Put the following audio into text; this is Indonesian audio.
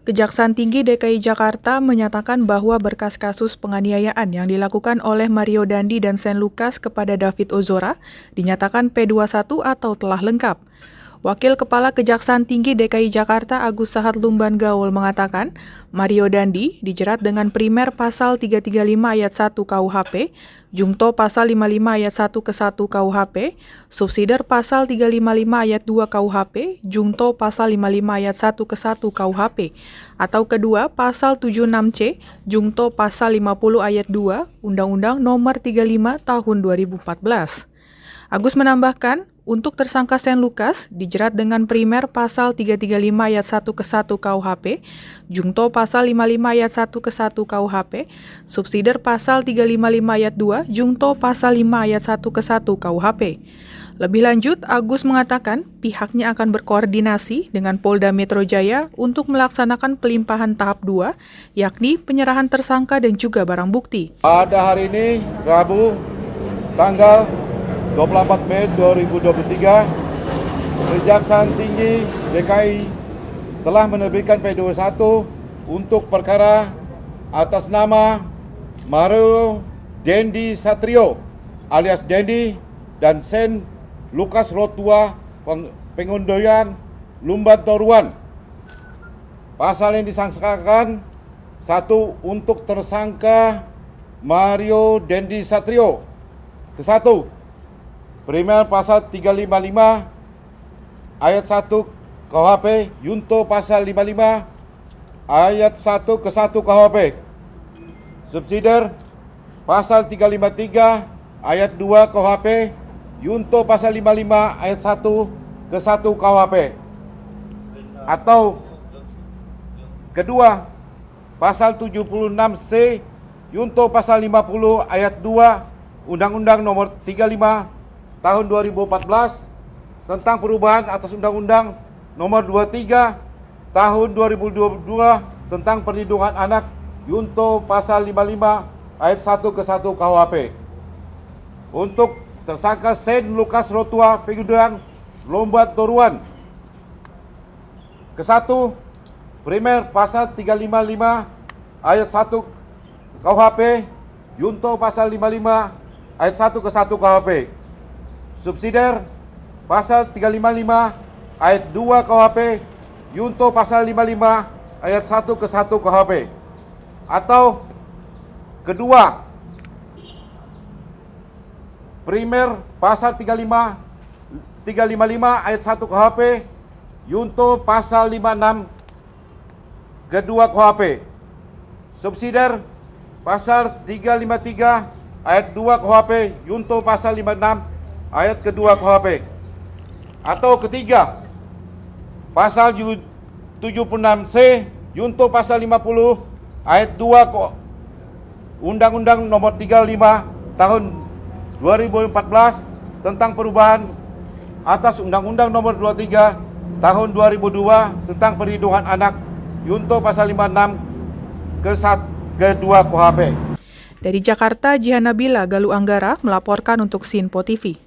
Kejaksaan Tinggi DKI Jakarta menyatakan bahwa berkas kasus penganiayaan yang dilakukan oleh Mario Dandi dan Shane Lucas kepada David Ozora dinyatakan P21 atau telah lengkap. Wakil Kepala Kejaksaan Tinggi DKI Jakarta Agus Sahat Lumban Gaul mengatakan, Mario Dandi dijerat dengan primer pasal 335 ayat 1 KUHP, jungto pasal 55 ayat 1 ke 1 KUHP, subsidiar pasal 355 ayat 2 KUHP, jungto pasal 55 ayat 1 ke 1 KUHP, atau kedua pasal 76C, jungto pasal 50 ayat 2 Undang-Undang Nomor 35 Tahun 2014. Agus menambahkan, untuk tersangka Shane Lucas dijerat dengan primer pasal 335 ayat 1 ke 1 KUHP, jungto pasal 55 ayat 1 ke 1 KUHP, subsidiar pasal 355 ayat 2, jungto pasal 5 ayat 1 ke 1 KUHP. Lebih lanjut, Agus mengatakan pihaknya akan berkoordinasi dengan Polda Metro Jaya untuk melaksanakan pelimpahan tahap 2, yakni penyerahan tersangka dan juga barang bukti. Pada hari ini, Rabu, tanggal 24 Mei 2023, Kejaksaan Tinggi DKI telah menerbitkan P21 untuk perkara atas nama Mario Dandi Satrio alias Dandi dan Shane Lucas Rotua pengunduran Lumban Toruan. Pasal yang disangkakan: 1. Untuk tersangka Mario Dandi Satrio. Ke-1, primer pasal 355 ayat 1 KUHP, junto pasal 55 ayat 1 ke 1 KUHP. Subsidiar pasal 353 ayat 2 KUHP, junto pasal 55 ayat 1 ke 1 KUHP. Atau kedua, pasal 76C, junto pasal 50 ayat 2 Undang-Undang Nomor 35 Tahun 2014 tentang perubahan atas Undang-Undang Nomor 23 Tahun 2022 tentang perlindungan anak, junto pasal 55 ayat 1 ke 1 KUHP. Untuk tersangka Shane Lucas Rotua pengunduran Lumban Toruan. Ke-1, primer pasal 355 ayat 1 KUHP, junto pasal 55 ayat 1 ke 1 KUHP. Subsidiar pasal 355 ayat 2 KUHP, junto pasal 55 ayat 1 ke 1 KUHP. Atau kedua, primer pasal 355 ayat 1 KUHP, junto pasal 56 kedua KUHP. Subsidiar pasal 353 ayat 2 KUHP, junto pasal 56 ayat kedua KUHP. Atau ketiga, pasal 76C, junto pasal 50 ayat 2 Undang-Undang Nomor 35 Tahun 2014 tentang perubahan atas Undang-Undang Nomor 23 Tahun 2002 tentang perlindungan anak, junto pasal 56 ke 2 KUHP. Dari Jakarta, Jihan Nabila Galuh Anggara melaporkan untuk Sinpo TV.